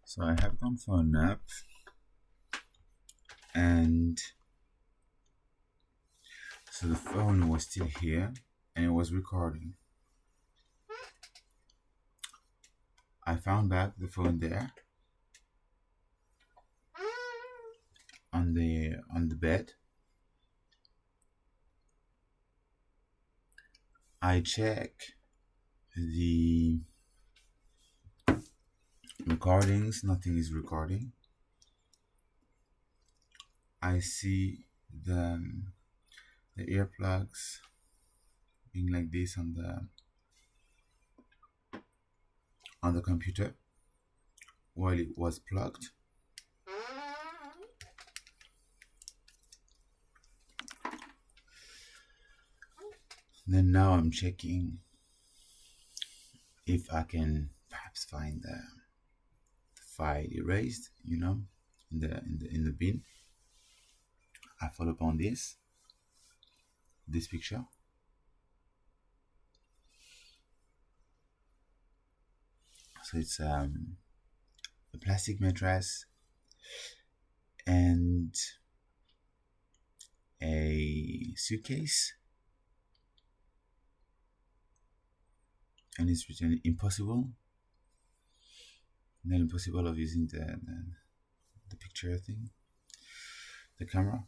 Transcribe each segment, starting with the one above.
So I have gone for a nap, and so the phone was still here and it was recording. I found back the phone there on the bed. I check the recordings, nothing is recording. I see the earplugs being like this on the computer while it was plugged. Then now I'm checking if I can perhaps find the file erased, in the bin. I follow upon this picture. So it's a plastic mattress and a suitcase, and it's written impossible. Then impossible of using the picture thing, the camera.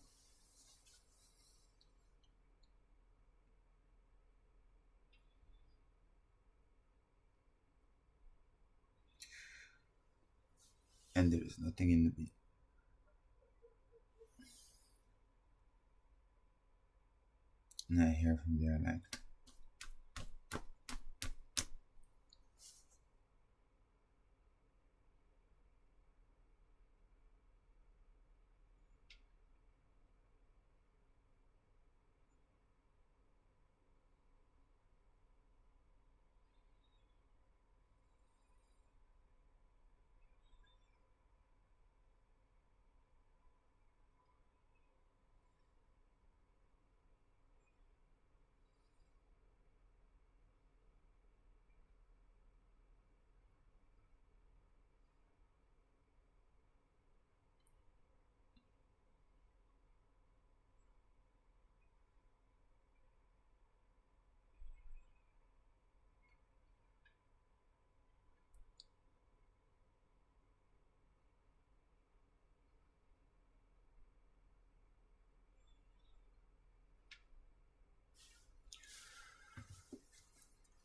And there is nothing in the bin. And I hear from there like,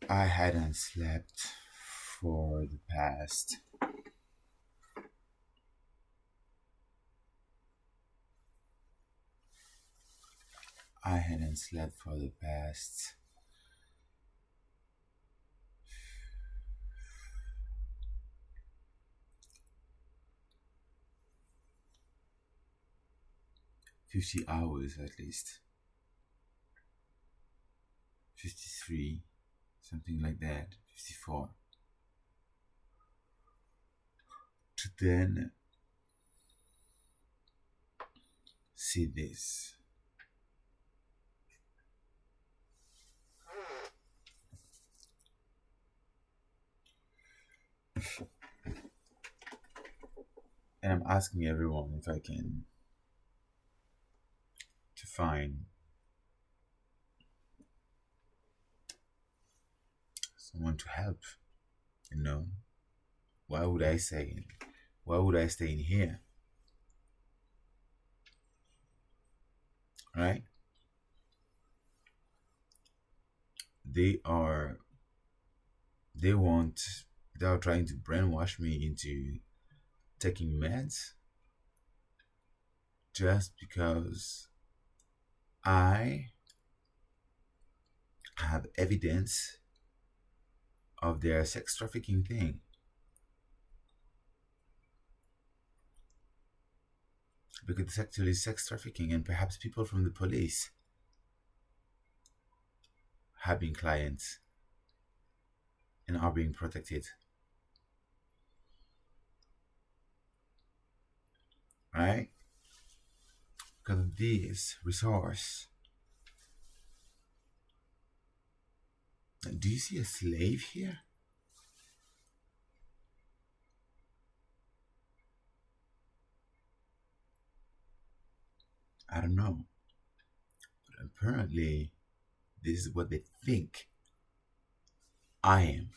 I hadn't slept for the past I hadn't slept for the past 50 hours at least. 53, something like that, 54. To then see this. And I'm asking everyone if I can to find someone to help. You know, why would I stay? Why would I stay in here? Right? They are. They want. They are trying to brainwash me into taking meds just because I have evidence of their sex trafficking thing. Because it's actually sex trafficking, and perhaps people from the police have been clients and are being protected. Right? Because of this resource. Do you see a slave here? I don't know. But apparently, this is what they think I am.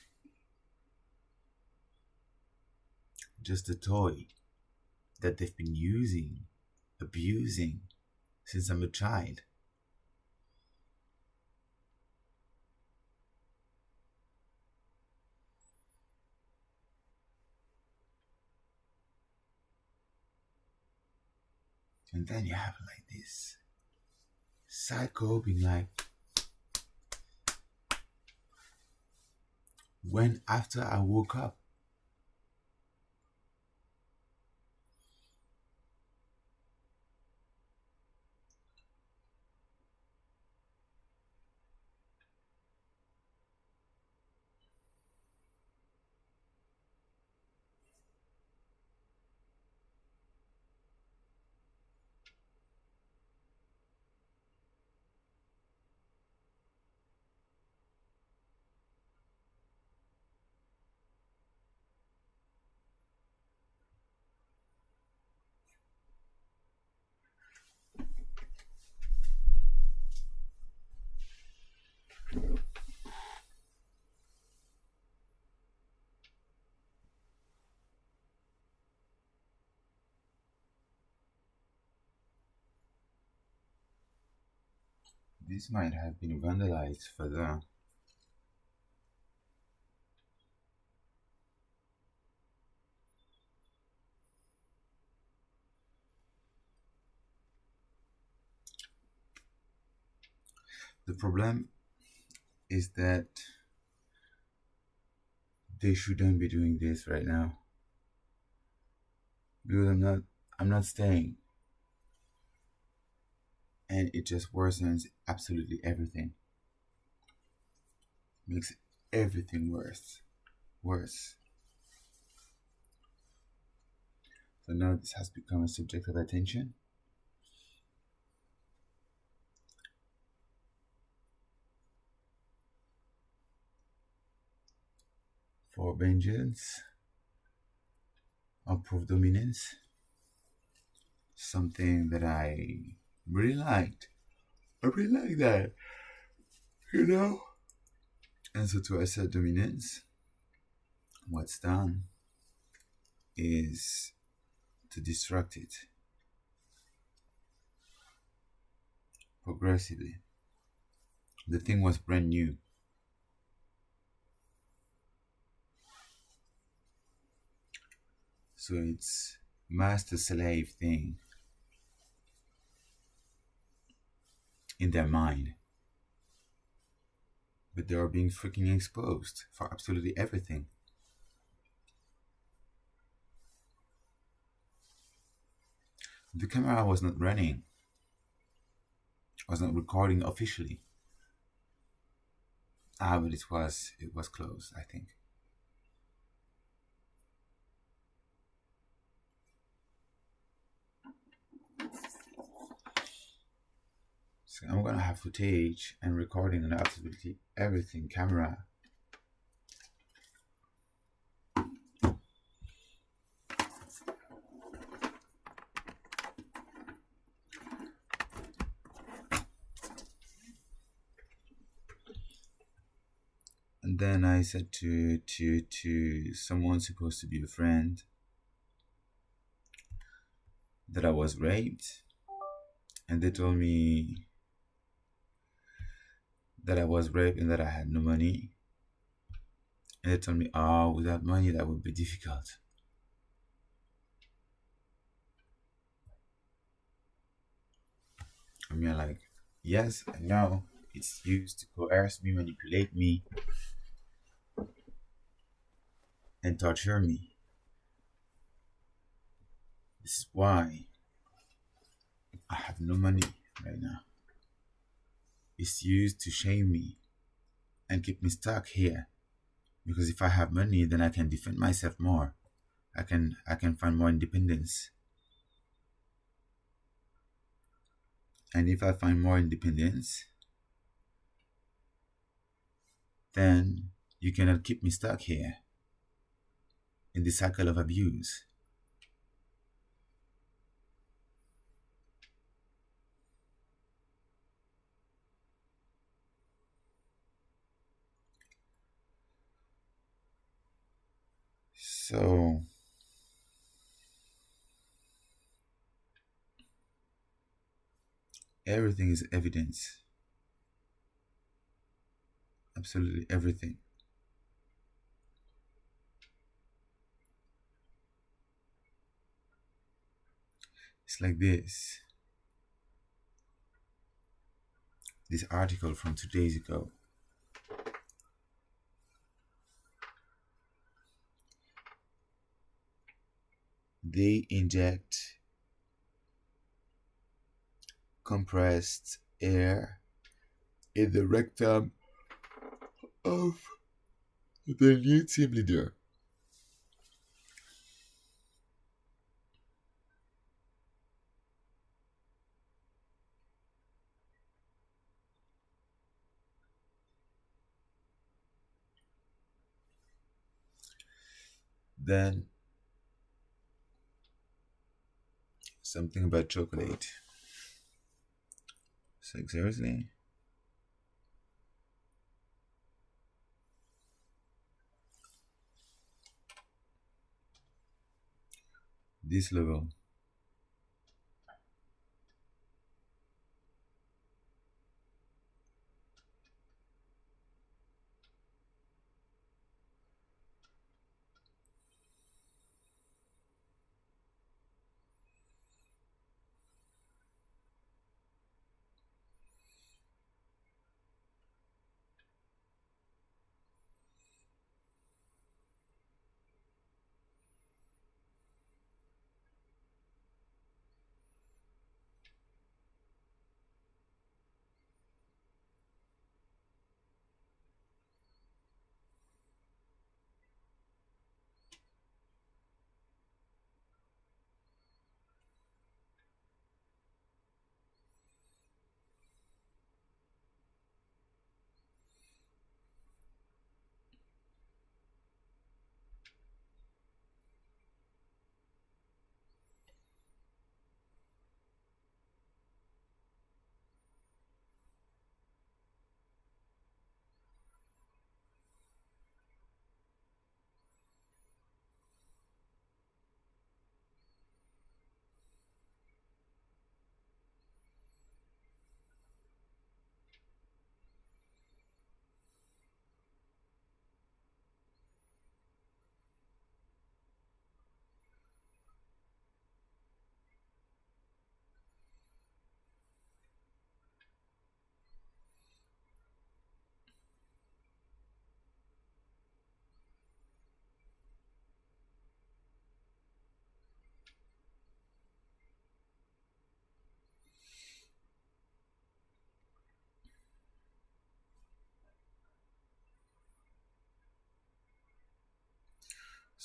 Just a toy that they've been using, abusing since I'm a child. And then you have like this psycho being like, when after I woke up, this might have been vandalized further. The problem is that they shouldn't be doing this right now. Because I'm not staying. And it just worsens absolutely everything. Makes everything worse. Worse. So now this has become a subject of attention. For vengeance or proof dominance. Something that I really liked. I really like that. You know? And so to assert dominance, what's done is to destruct it progressively. The thing was brand new. So it's master slave thing in their mind. But they are being freaking exposed for absolutely everything. The camera was not running, was not recording officially. But it was closed, I think. So I'm gonna have footage and recording on absolutely everything camera. And then I said to someone supposed to be a friend that I was raped, and they told me that I was raped and that I had no money. And they told me, oh, without money that would be difficult. I mean, like, yes, I know it's used to coerce me, manipulate me, and torture me. This is why I have no money right now. It's used to shame me and keep me stuck here. Because if I have money, then I can defend myself more. I can find more independence. And if I find more independence, then you cannot keep me stuck here in the cycle of abuse. So everything is evidence. Absolutely everything. It's like this article from 2 days ago. They inject compressed air in the rectum of the new team leader. Then something about chocolate. It's like, seriously? This level.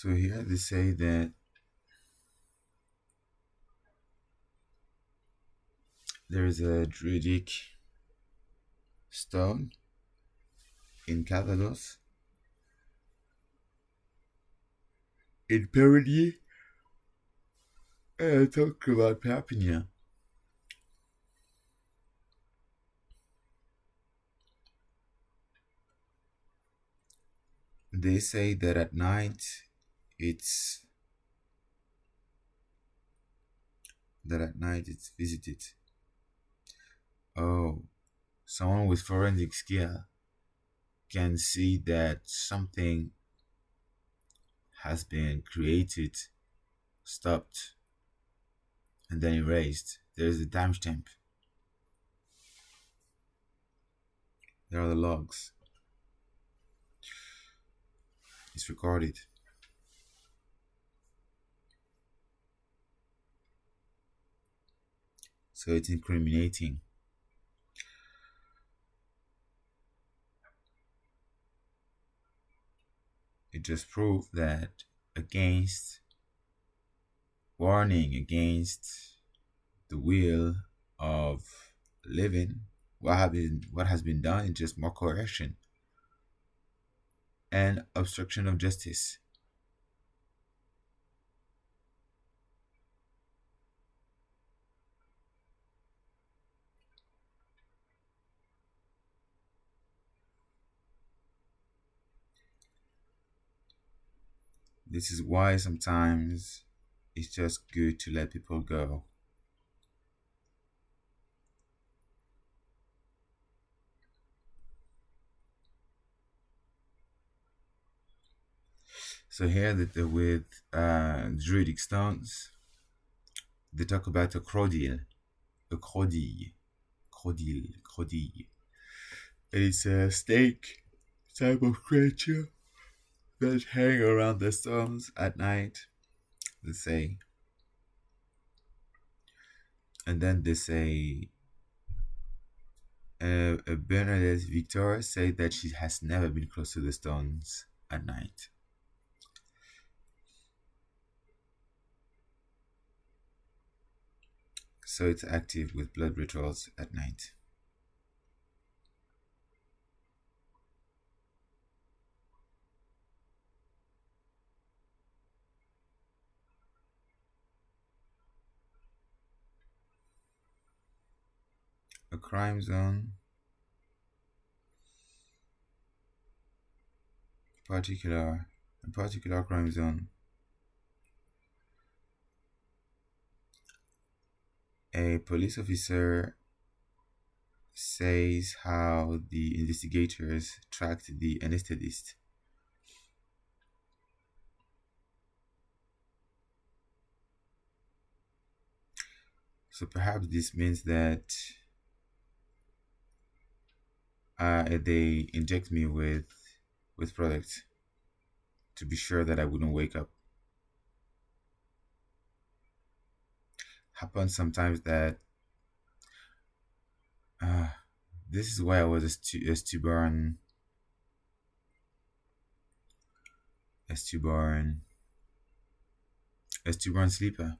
So here they say that there is a druidic stone in Calvados, in Pyrenees, and talk about Papinia. They say that at night it's it's visited. Oh, someone with forensic skill can see that something has been created, stopped, and then erased. There's a timestamp. There are the logs. It's recorded. So it's incriminating. It just proved that against warning, against the will of living, what has been done is just more coercion and obstruction of justice. This is why sometimes it's just good to let people go. So here with druidic stones, they talk about a crocodile, a crocodile, crocodile. And it's a snake type of creature that hang around the stones at night, they say. And then they say, Bernadette Victor said that she has never been close to the stones at night. So it's active with blood rituals at night. A crime zone, a particular crime zone. A police officer says how the investigators tracked the anesthetist. So perhaps this means that they inject me with products to be sure that I wouldn't wake up. Happens sometimes that uh, this is why I was a stubborn, a stubborn sleeper.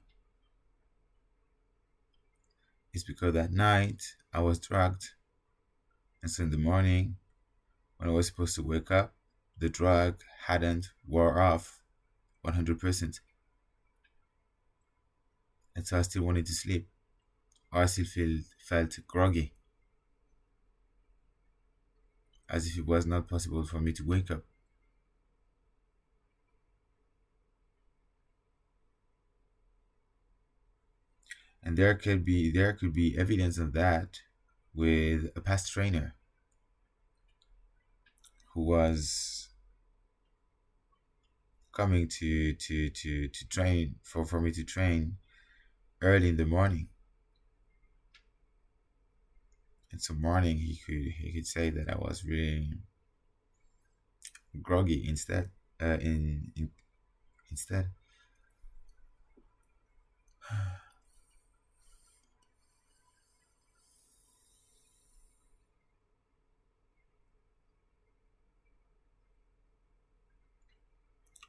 It's because that night I was drugged, and so in the morning when I was supposed to wake up, the drug hadn't wore off 100%, and so I still wanted to sleep, or I still felt groggy, as if it was not possible for me to wake up. And there could be evidence of that with a past trainer who was coming to train for me to train early in the morning. And so morning he could say that I was really groggy instead.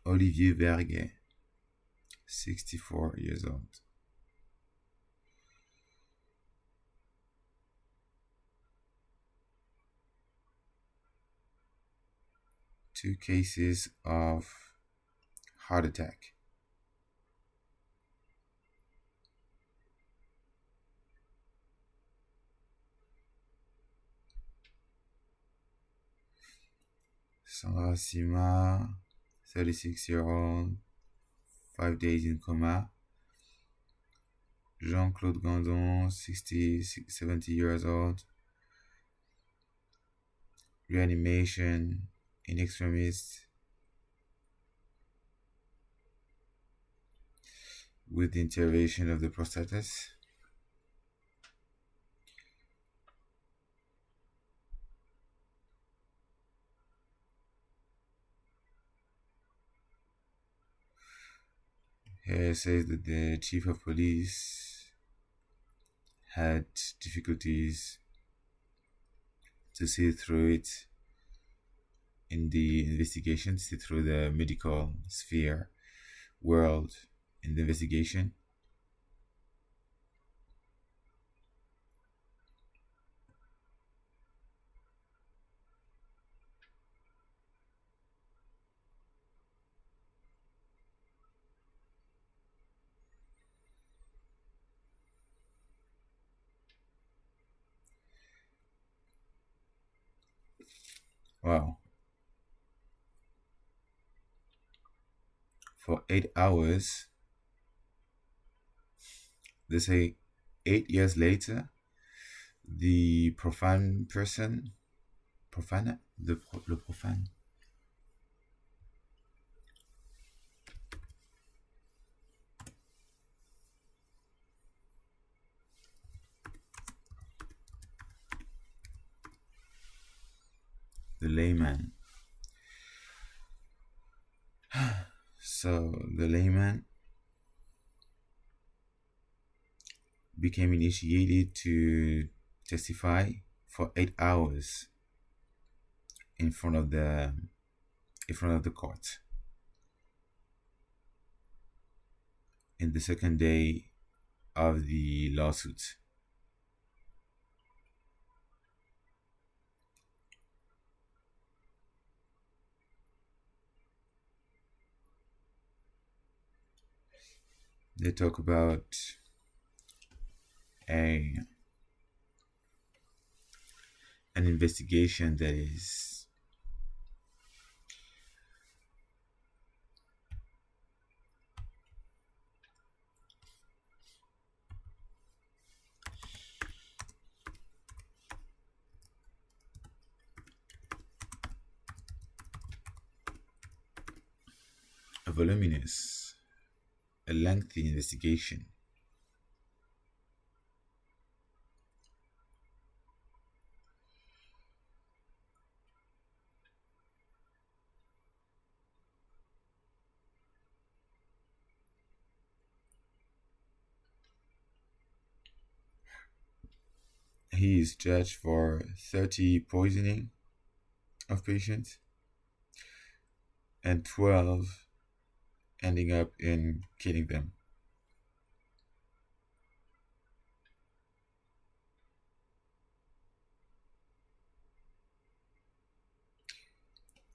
Olivier Verguet, 64 years old. Two cases of heart attack. Sandra Sima, 36-year-old, 5 days in coma. Jean-Claude Gandon, 70 years old, reanimation in extremis with the intervention of the prostatitis. Here it says that the chief of police had difficulties to see through it in the investigation, see through the medical sphere world in the investigation. Wow. for 8 hours. They say 8 years later, the profane person, le profane, the layman. So the layman became initiated to testify for 8 hours in front of the court. In the second day of the lawsuit, they talk about a an investigation that is a voluminous, a lengthy investigation. He is judged for 30 poisoning of patients and 12 ending up in killing them.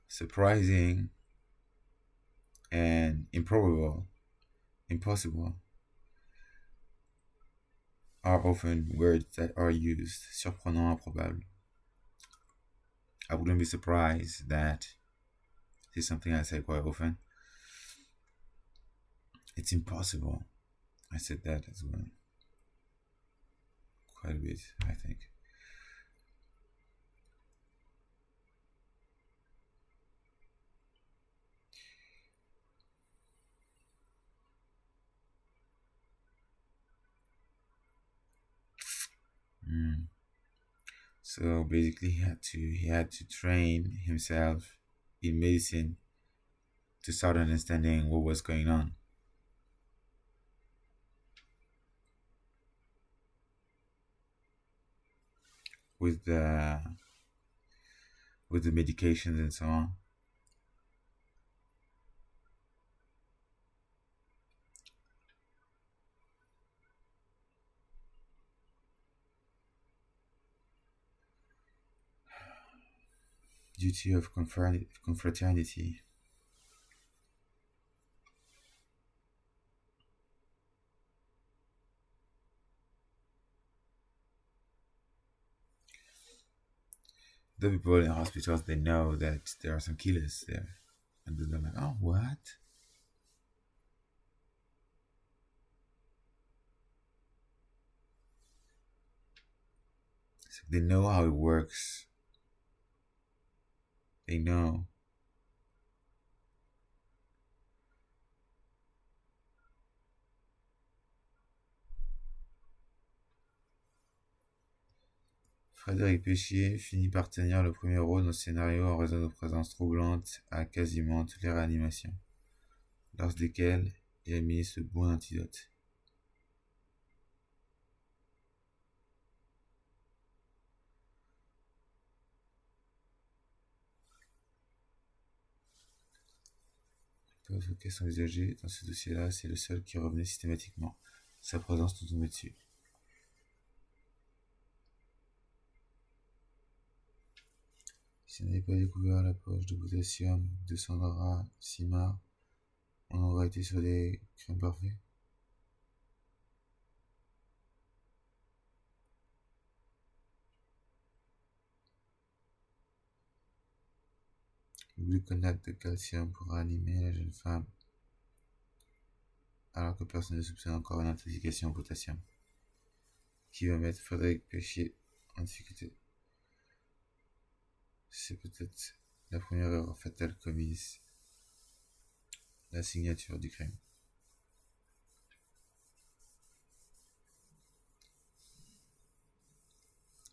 Surprising and impossible are often words that are used. Surprenant, improbable. I wouldn't be surprised that this is something I say quite often. It's impossible. I said that as well. Quite a bit, I think. So basically, he had to train himself in medicine to start understanding what was going on. With the medications and so on. Duty of confraternity. The people in hospitals, they know that there are some killers there, and they're like, "Oh, what?" So they know how it works. They know. Frédéric Péchier finit par tenir le premier rôle dans le scénario en raison de présence troublante à quasiment toutes les réanimations, lors desquelles il administre le bon antidote. D'autres cas sont envisagés dans ce dossier-là, c'est le seul qui revenait systématiquement. Sa présence nous tombait dessus. Si on n'avait pas découvert la poche de potassium de Sandra Simard, on aurait été sur des crimes parfaits. Le gluconate de calcium pour animer la jeune femme alors que personne ne soupçonne encore une intoxication au potassium qui va mettre Frédéric Péchier en difficulté. C'est peut-être la première erreur fatale commise. La signature du crime.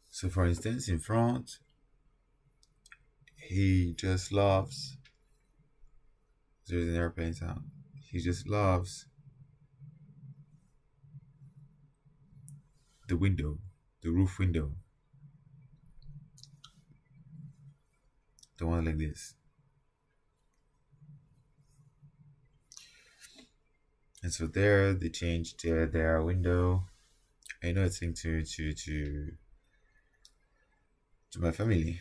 So for instance, in front, he just loves, there's an airplane sound, he just loves the window, the roof window, the one like this. And so there they changed their window. I know it's linked to my family.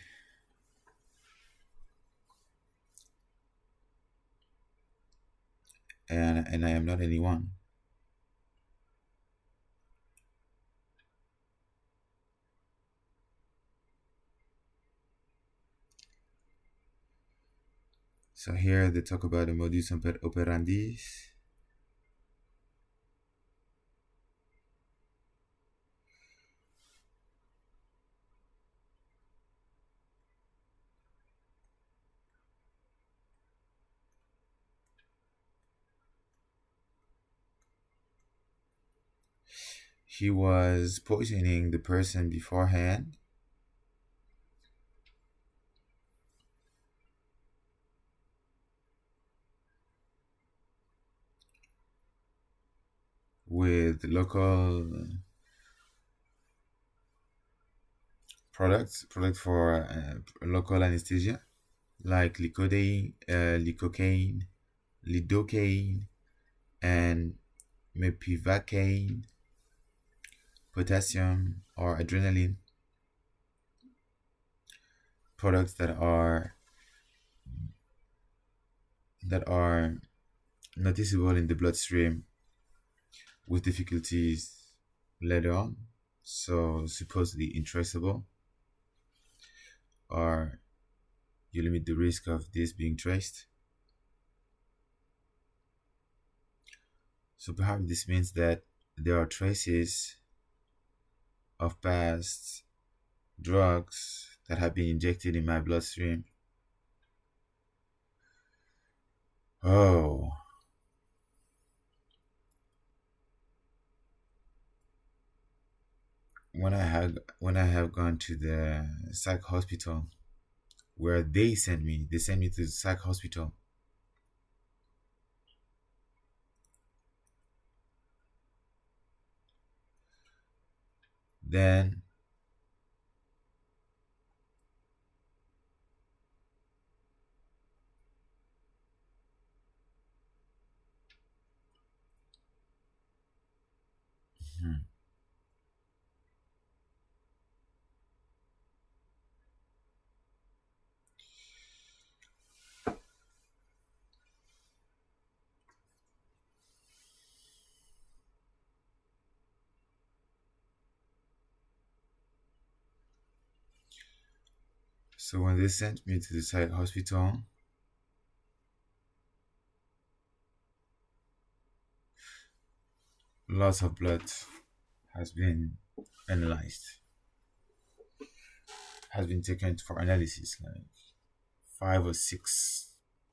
And I am not anyone. So here they talk about the modus operandi. He was poisoning the person beforehand with local product for local anesthesia, like lidocaine, and mepivacaine, potassium, or adrenaline. Products that are noticeable in the bloodstream with difficulties later on, so supposedly intraceable, or you limit the risk of this being traced. So perhaps this means that there are traces of past drugs that have been injected in my bloodstream. Oh. When I have gone to the psych hospital where they sent me to the psych hospital. Then hmm, so when they sent me to the psych hospital, lots of blood has been analyzed, has been taken for analysis, like 5 or 6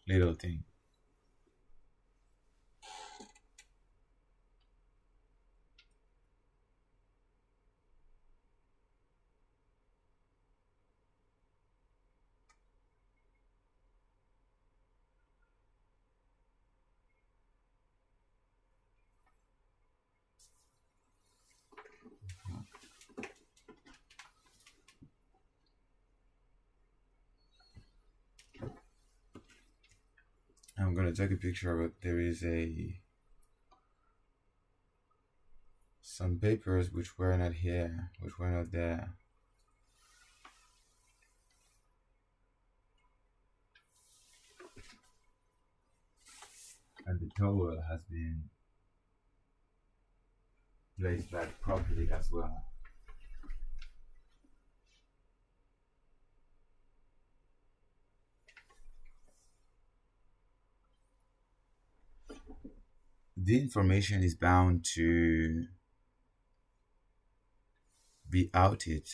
little things. I'm gonna take a picture of it. There is some papers which were not here, which were not there. And the towel has been placed back properly as well. the information is bound to be outed.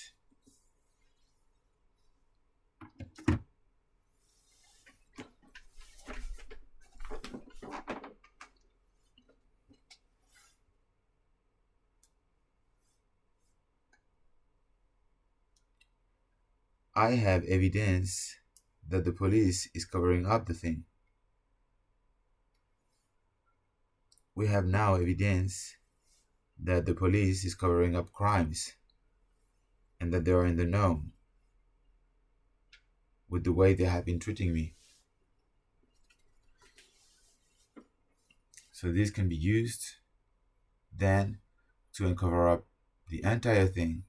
I have evidence that the police is covering up the thing. We have now evidence that the police is covering up crimes and that they are in the know with the way they have been treating me. So this can be used then to uncover up the entire thing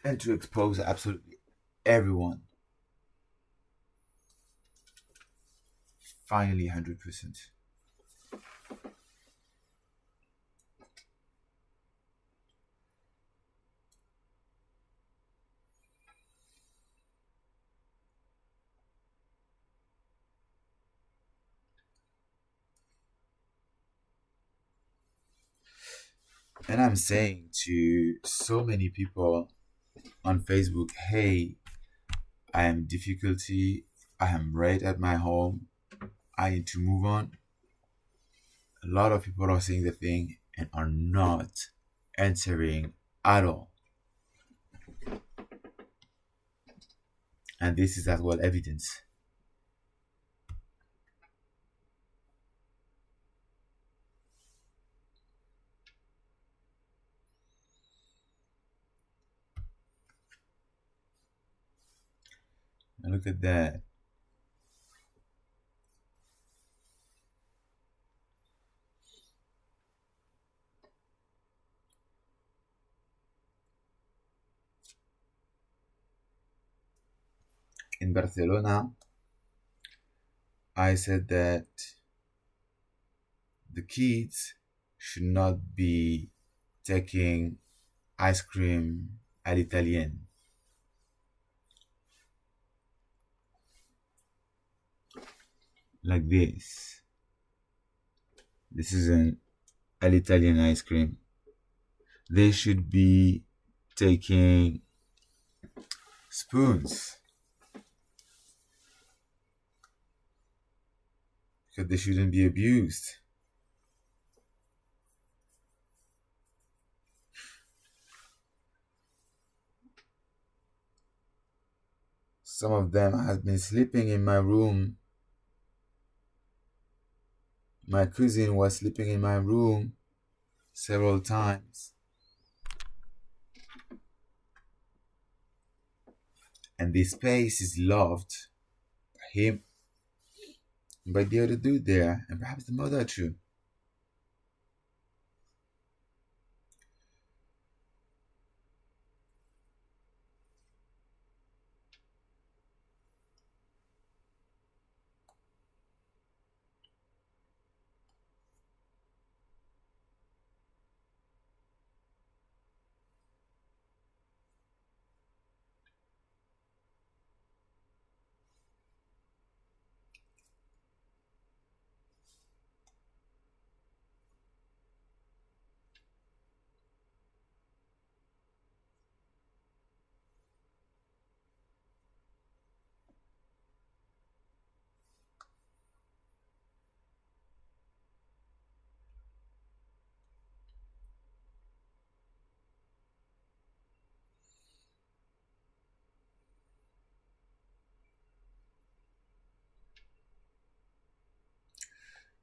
and to expose absolutely everyone. Finally, 100%. And I'm saying to so many people on Facebook, hey, I am difficulty, I am right at my home, I need to move on. A lot of people are saying the thing and are not answering at all. And this is as well evidence. And look at that. In Barcelona, I said that the kids should not be taking ice cream at Italian. Like this. This is an Italian ice cream. They should be taking spoons because they shouldn't be abused. Some of them have been sleeping in my room. My cousin was sleeping in my room several times. And this space is loved by him, by the other dude there, and perhaps the mother too.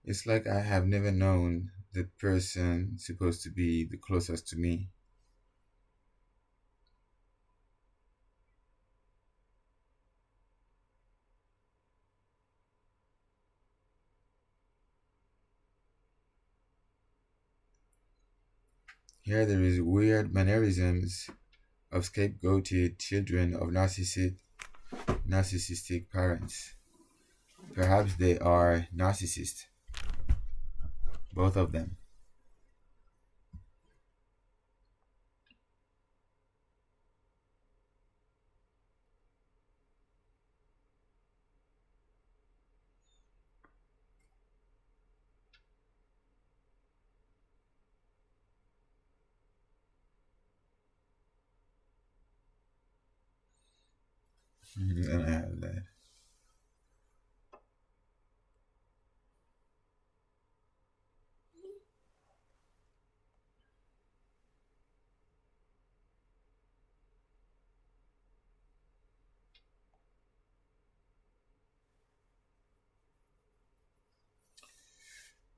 It's like I have never known the person supposed to be the closest to me. Here there is weird mannerisms of scapegoated children of narcissistic parents. Perhaps they are narcissists, both of them. And I have that.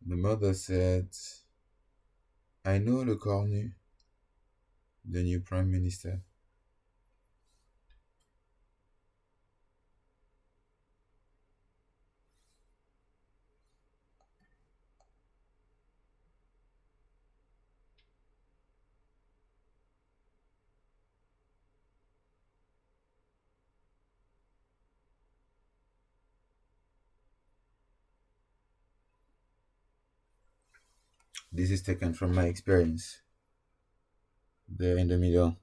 The mother said, I know Le Cornu, the new prime minister. This is taken from my experience. There in the middle.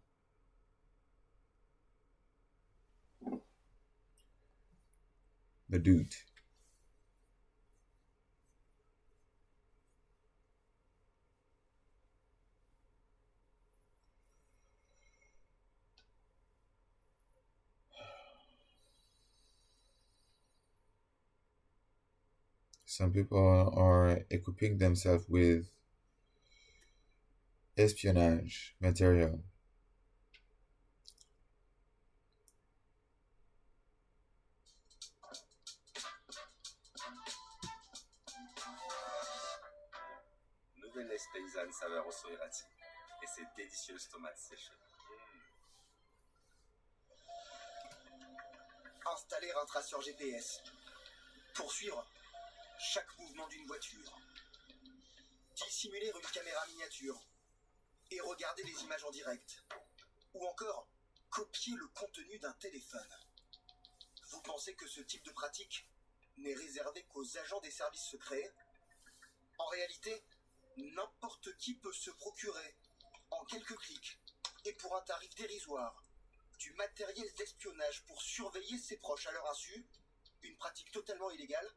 The dude. Some people are equipping themselves with espionage material. Nouvelle laisse paysanne saveur au soirati et ces délicieuses tomates séchées. Installer un traceur GPS. Poursuivre chaque mouvement d'une voiture. Dissimuler une caméra miniature. Et regarder les images en direct. Ou encore, copier le contenu d'un téléphone. Vous pensez que ce type de pratique n'est réservé qu'aux agents des services secrets? En réalité, n'importe qui peut se procurer, en quelques clics, et pour un tarif dérisoire, du matériel d'espionnage pour surveiller ses proches à leur insu, une pratique totalement illégale,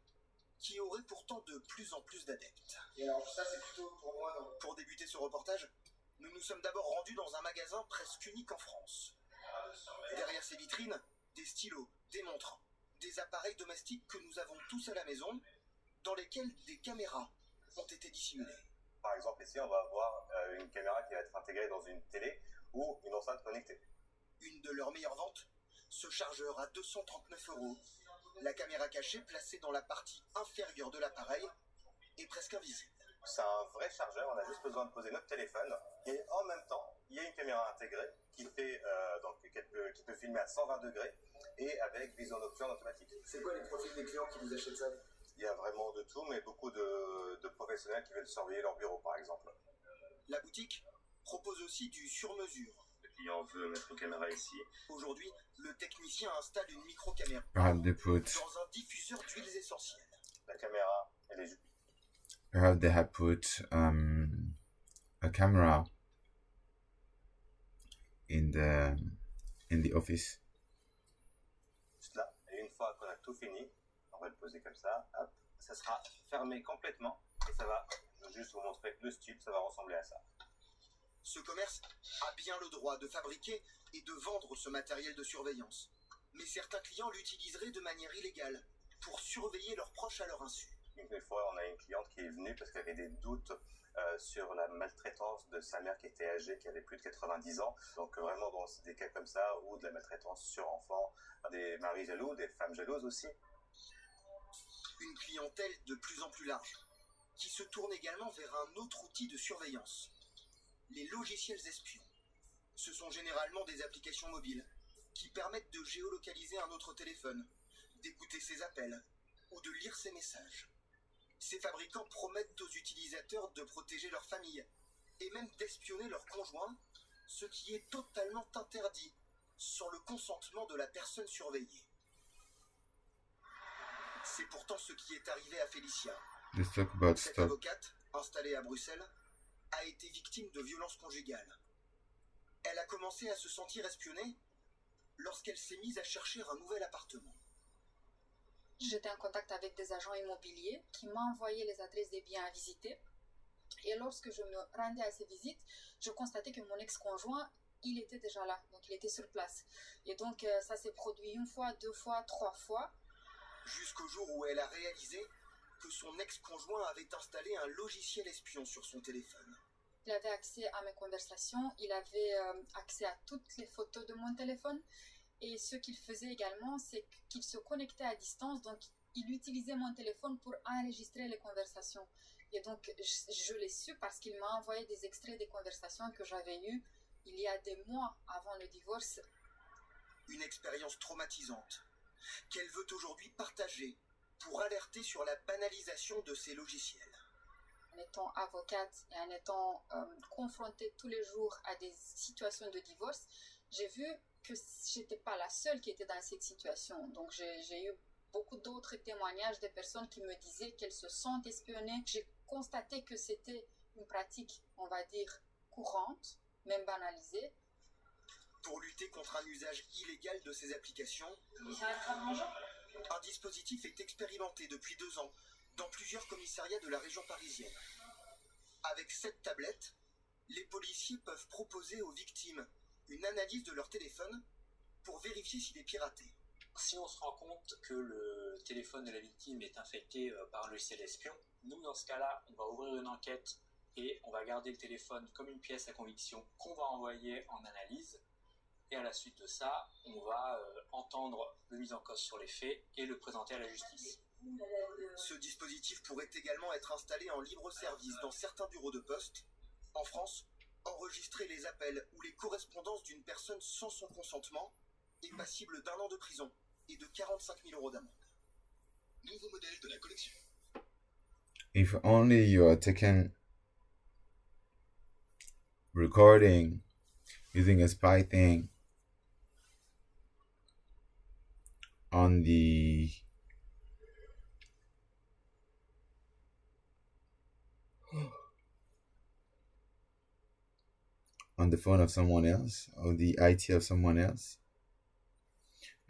qui aurait pourtant de plus en plus d'adeptes. Et alors ça c'est plutôt pour moi, non? Pour débuter ce reportage, nous nous sommes d'abord rendus dans un magasin presque unique en France. Derrière ces vitrines, des stylos, des montres, des appareils domestiques que nous avons tous à la maison, dans lesquels des caméras ont été dissimulées. Par exemple, ici, on va avoir une caméra qui va être intégrée dans une télé ou une enceinte connectée. Une de leurs meilleures ventes, ce chargeur à 239 €. La caméra cachée placée dans la partie inférieure de l'appareil est presque invisible. C'est un vrai chargeur, on a juste besoin de poser notre téléphone et en même temps, il y a une caméra intégrée qui peut filmer à 120 degrés et avec vision nocturne automatique. C'est quoi les profils des clients qui vous achètent ça? Il y a vraiment de tout, mais beaucoup de professionnels qui veulent surveiller leur bureau, par exemple. La boutique propose aussi du sur-mesure. Le client veut mettre une caméra ici. Aujourd'hui, le technicien installe une micro-caméra dans un diffuseur d'huiles essentielles. La caméra, elle est... They have put a camera in the office. Juste là, et une fois qu'on a tout fini, on va le poser comme ça, hop, ça sera fermé complètement et ça va, je vais juste vous montrer le style, ça va ressembler à ça. Ce commerce a bien le droit de fabriquer et de vendre ce matériel de surveillance. Mais certains clients l'utiliseraient de manière illégale pour surveiller leurs proches à leur insu. Une fois, on a une cliente qui est venue parce qu'elle avait des doutes sur la maltraitance de sa mère qui était âgée, qui avait plus de 90 ans. Donc vraiment dans des cas comme ça, ou de la maltraitance sur enfants, des maris jaloux, des femmes jalouses aussi. Une clientèle de plus en plus large, qui se tourne également vers un autre outil de surveillance. Les logiciels espions. Ce sont généralement des applications mobiles qui permettent de géolocaliser un autre téléphone, d'écouter ses appels ou de lire ses messages. Ces fabricants promettent aux utilisateurs de protéger leur famille et même d'espionner leurs conjoints, ce qui est totalement interdit sans le consentement de la personne surveillée. C'est pourtant ce qui est arrivé à Félicia. Cette avocate, installée à Bruxelles, a été victime de violences conjugales. Elle a commencé à se sentir espionnée lorsqu'elle s'est mise à chercher un nouvel appartement. J'étais en contact avec des agents immobiliers qui m'envoyaient les adresses des biens à visiter. Et lorsque je me rendais à ces visites, je constatais que mon ex-conjoint il était déjà là, donc il était sur place. Et donc ça s'est produit 1 fois, 2 fois, 3 fois. Jusqu'au jour où elle a réalisé que son ex-conjoint avait installé un logiciel espion sur son téléphone. Il avait accès à mes conversations, il avait accès à toutes les photos de mon téléphone. Et ce qu'il faisait également, c'est qu'il se connectait à distance, donc il utilisait mon téléphone pour enregistrer les conversations. Et donc, je l'ai su parce qu'il m'a envoyé des extraits des conversations que j'avais eues il y a des mois avant le divorce. Une expérience traumatisante qu'elle veut aujourd'hui partager pour alerter sur la banalisation de ces logiciels. En étant avocate et en étant confrontée tous les jours à des situations de divorce, j'ai vu que je n'étais pas la seule qui était dans cette situation. Donc j'ai eu beaucoup d'autres témoignages de personnes qui me disaient qu'elles se sentent espionnées. J'ai constaté que c'était une pratique, on va dire, courante, même banalisée. Pour lutter contre un usage illégal de ces applications, un dispositif est expérimenté depuis 2 ans dans plusieurs commissariats de la région parisienne. Avec cette tablette, les policiers peuvent proposer aux victimes une analyse de leur téléphone pour vérifier s'il est piraté. Si on se rend compte que le téléphone de la victime est infecté par un logiciel espion, nous, dans ce cas-là, on va ouvrir une enquête et on va garder le téléphone comme une pièce à conviction qu'on va envoyer en analyse. Et à la suite de ça, on va entendre le mis en cause sur les faits et le présenter à la justice. Ce dispositif pourrait également être installé en libre service dans certains bureaux de poste. En France, enregistrer les appels ou les correspondances d'une personne sans son consentement est passible d'1 an de prison et de 45 000 € d'amende. Nouveau modèle de la collection. If only you are taking recording using a spy thing on the phone of someone else, or the IT of someone else,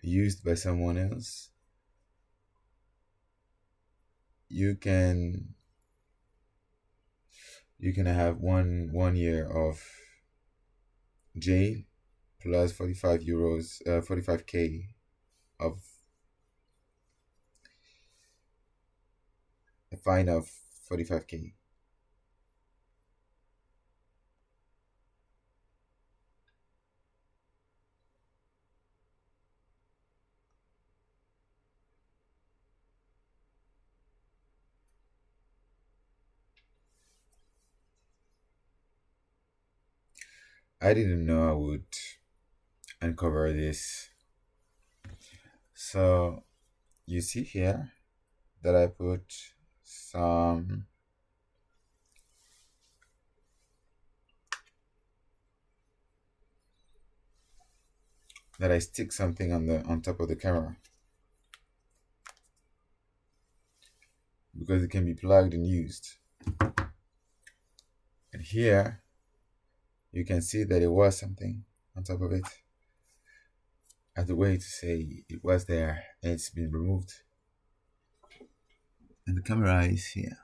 used by someone else, you can have one year of jail plus 45k of a fine of 45k. I didn't know I would uncover this. So you see here that I put some that I stick something on top of the camera because it can be plugged and used. And here you can see that it was something on top of it as a way to say it was there and it's been removed. And the camera is here.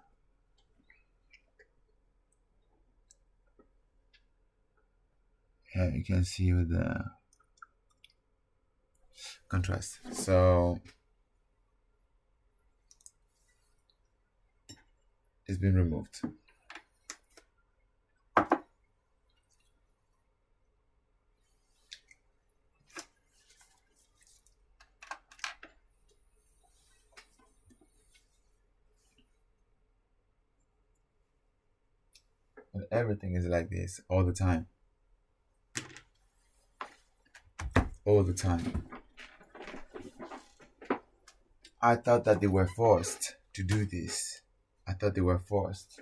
Here you can see with the contrast. So it's been removed. And everything is like this all the time. All the time. I thought that they were forced to do this. I thought they were forced.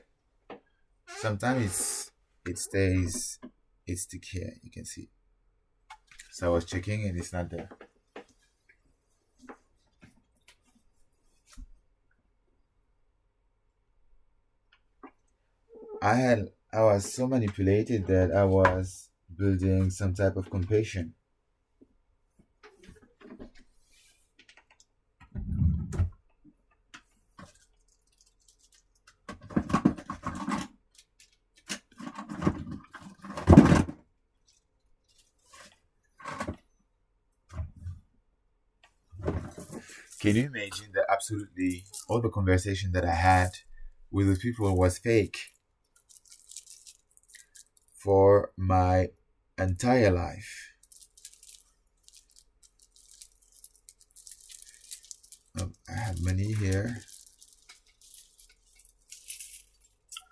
Sometimes it stays, it stick here, you can see. So I was checking and it's not there. I was so manipulated that I was building some type of compassion. Can you imagine that absolutely all the conversation that I had with those people was fake for my entire life? I have money here,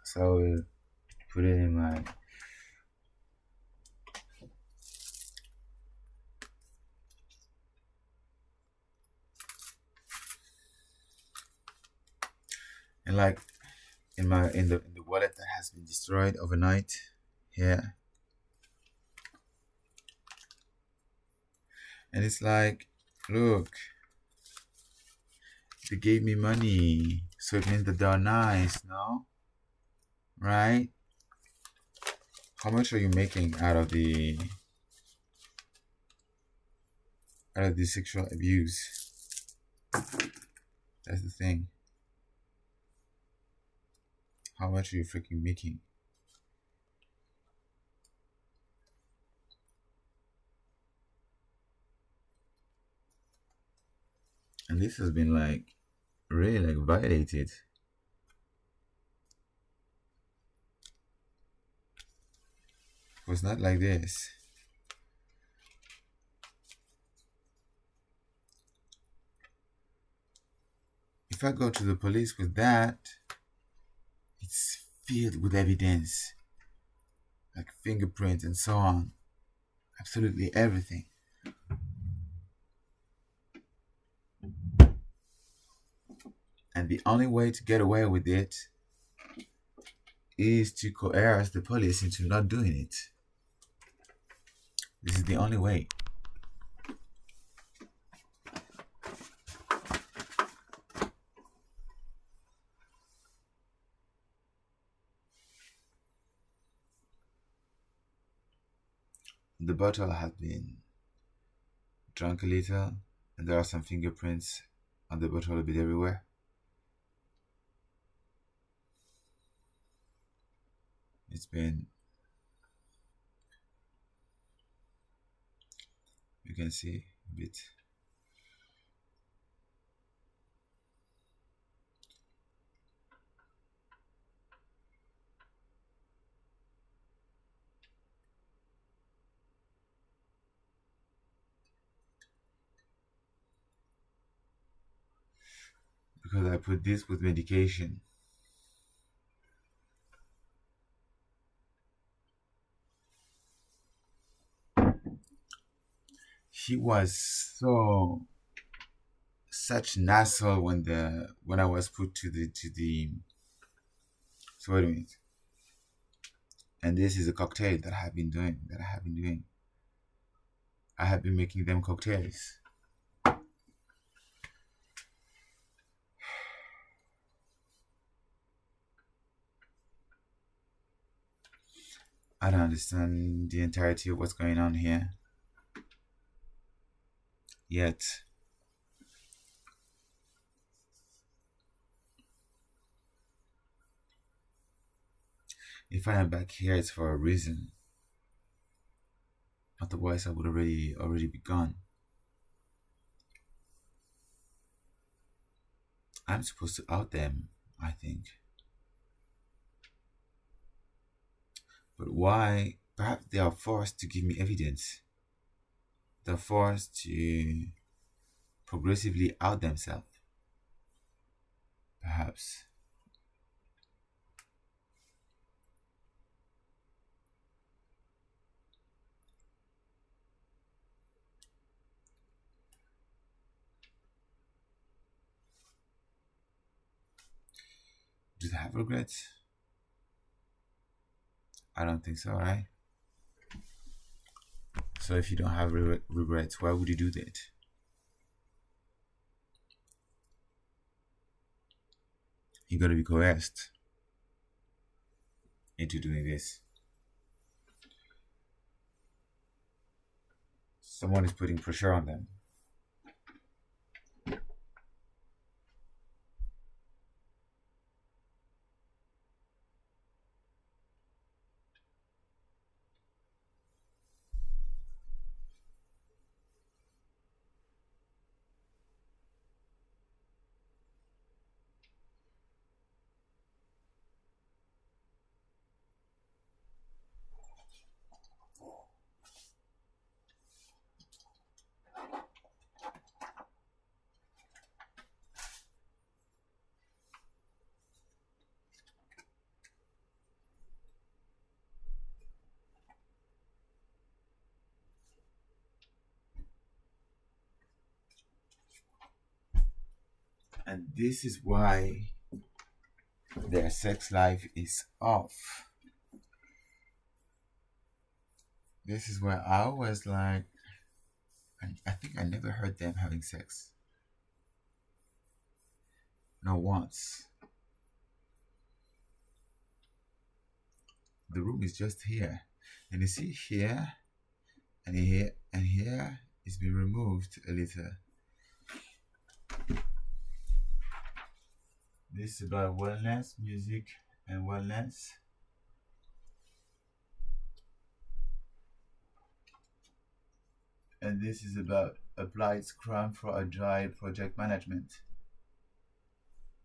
so I will put it in my and like in the wallet that has been destroyed overnight here. And it's like, look, they gave me money, so it means that they're nice, no? Right? How much are you making out of the sexual abuse? That's the thing. How much are you freaking making? And this has been like really like violated. It was not like this. If I go to the police with that, it's filled with evidence, like fingerprints and so on. Absolutely everything. And the only way to get away with it is to coerce the police into not doing it. This is the only way. The bottle has been drunk a little, and there are some fingerprints on the bottle a bit everywhere. It's been, you can see a bit. Because I put this with medication. She was such an asshole when I was put to the so wait a minute. And this is a cocktail that I have been doing. I have been making them cocktails. I don't understand the entirety of what's going on here. Yet, if I am back here, it's for a reason. Otherwise, I would already be gone. I'm supposed to out them, I think. But why? Perhaps they are forced to give me evidence. They're forced to progressively out themselves. Perhaps. Do they have regrets? I don't think so, right? So if you don't have regrets, why would you do that? You gotta be coerced into doing this. Someone is putting pressure on them. And this is why their sex life is off. This is where I was like, I think I never heard them having sex. Not once. The room is just here. And you see here, and here, it's been removed a little. This is about wellness, music, and wellness. And this is about applied Scrum for Agile project management.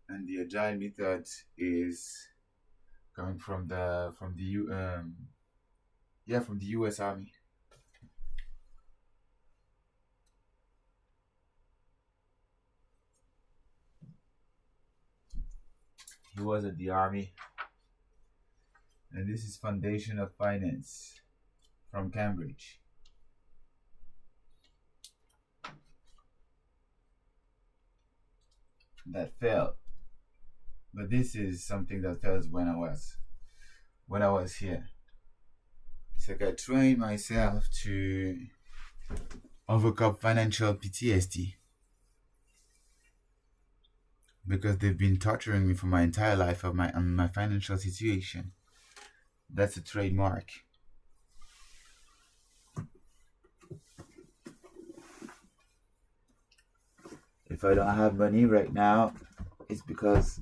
And the Agile method is coming from the U.S. Army. He was at the Army. And this is Foundation of Finance from Cambridge. That failed. But this is something that fails when I was here. It's like I trained myself to overcome financial PTSD because they've been torturing me for my entire life of my financial situation. That's a trademark. If I don't have money right now, it's because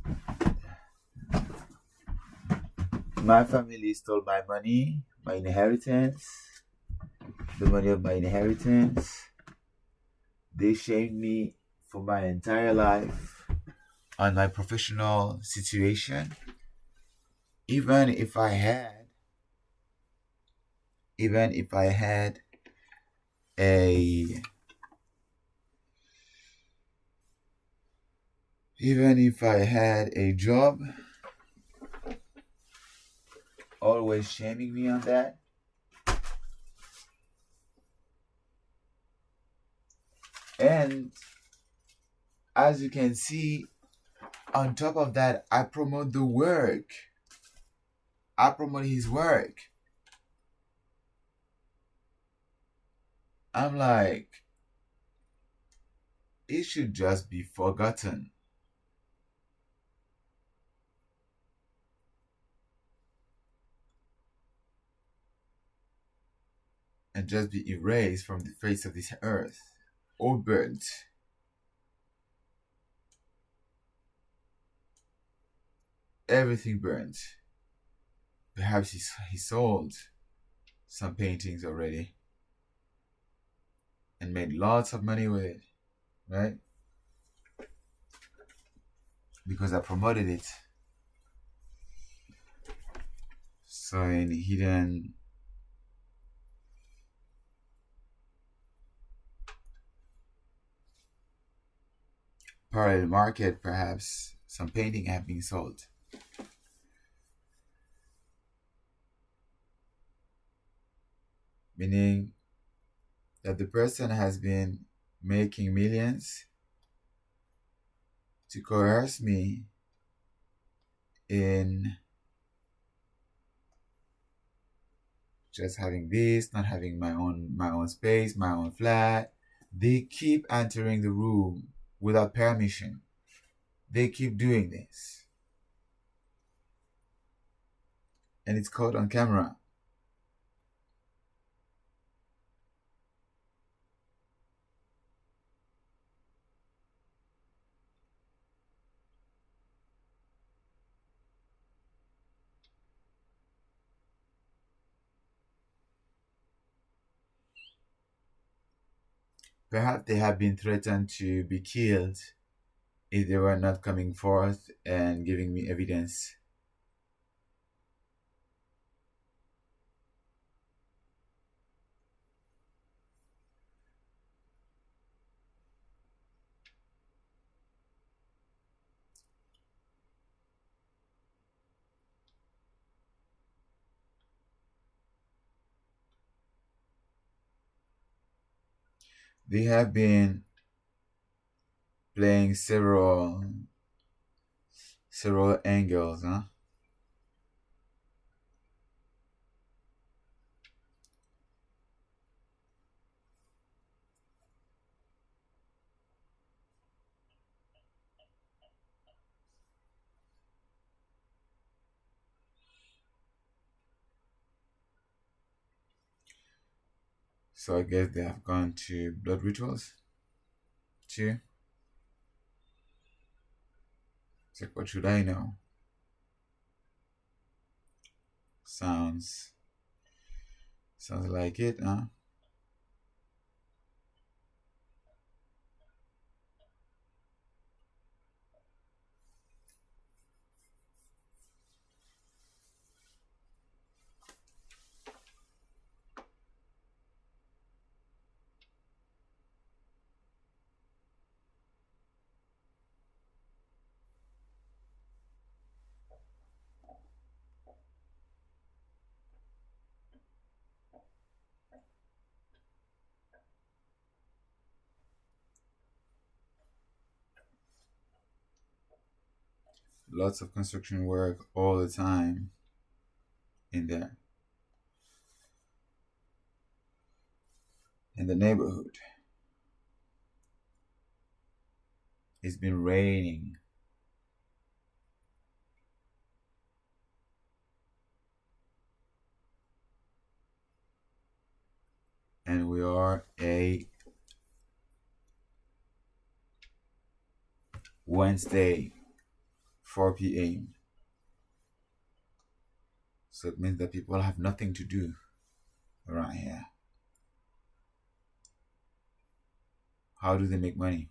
my family stole my money, my inheritance, the money of my inheritance. They shamed me for my entire life on my professional situation. Even if I had a job, always shaming me on that. And as you can see, on top of that, I promote the work. I promote his work. I'm like, it should just be forgotten. And just be erased from the face of this earth, or burnt. Everything burnt. Perhaps he sold some paintings already and made lots of money with it, right? Because I promoted it. So in hidden parallel market, perhaps some painting have been sold. Meaning that the person has been making millions to coerce me in just having this, not having my own space, my own flat. They keep entering the room without permission. They keep doing this. And it's caught on camera. Perhaps they have been threatened to be killed if they were not coming forth and giving me evidence. They have been playing several angles, huh? So I guess they have gone to blood rituals too. It's like, what should I know? Sounds like it, huh? Lots of construction work all the time in there, in the neighborhood. It's been raining. And we are a Wednesday, 4 p.m. So it means that people have nothing to do around here. How do they make money?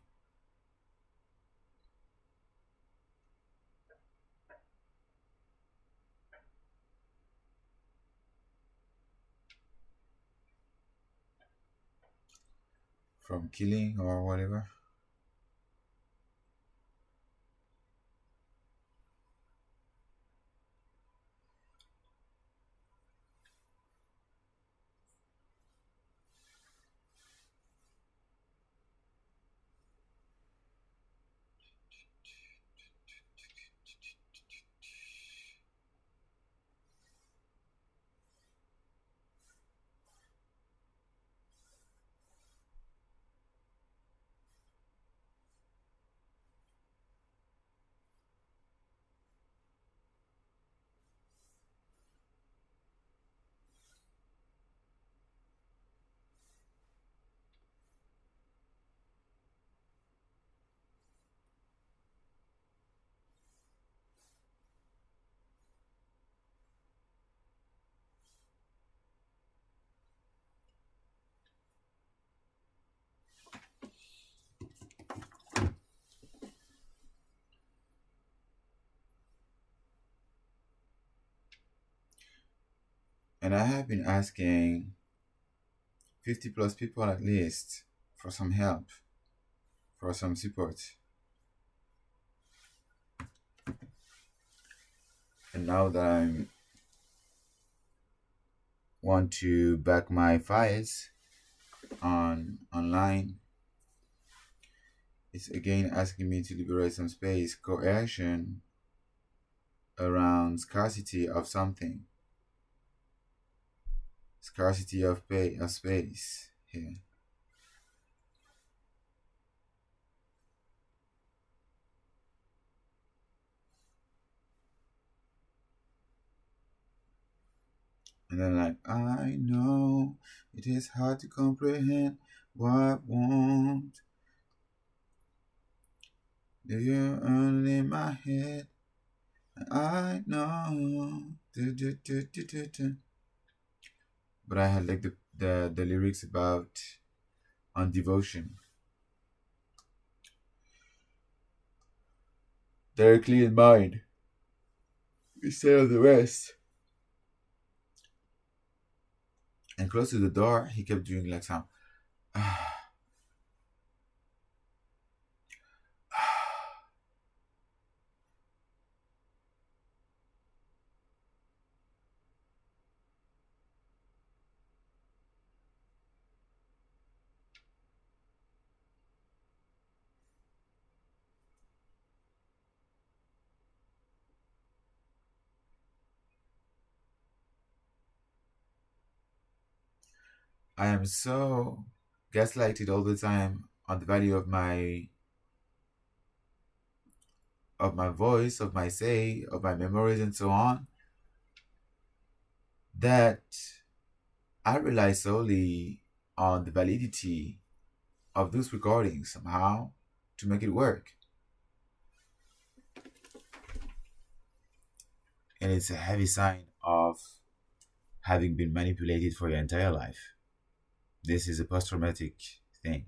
From killing or whatever? And I have been asking 50 plus people at least for some help, for some support. And now that I want to back my files online, it's again asking me to liberate some space, coercion around scarcity of something, scarcity of space here. And then like, I know it is hard to comprehend what won't. Do you only in my head? I know. But I had like the lyrics about on devotion. Directly in mind. Instead of the rest. And close to the door, he kept doing like some I am so gaslighted all the time on the value of my voice, of my say, of my memories, and so on, that I rely solely on the validity of those recordings somehow to make it work. And it's a heavy sign of having been manipulated for your entire life. This is a post-traumatic thing.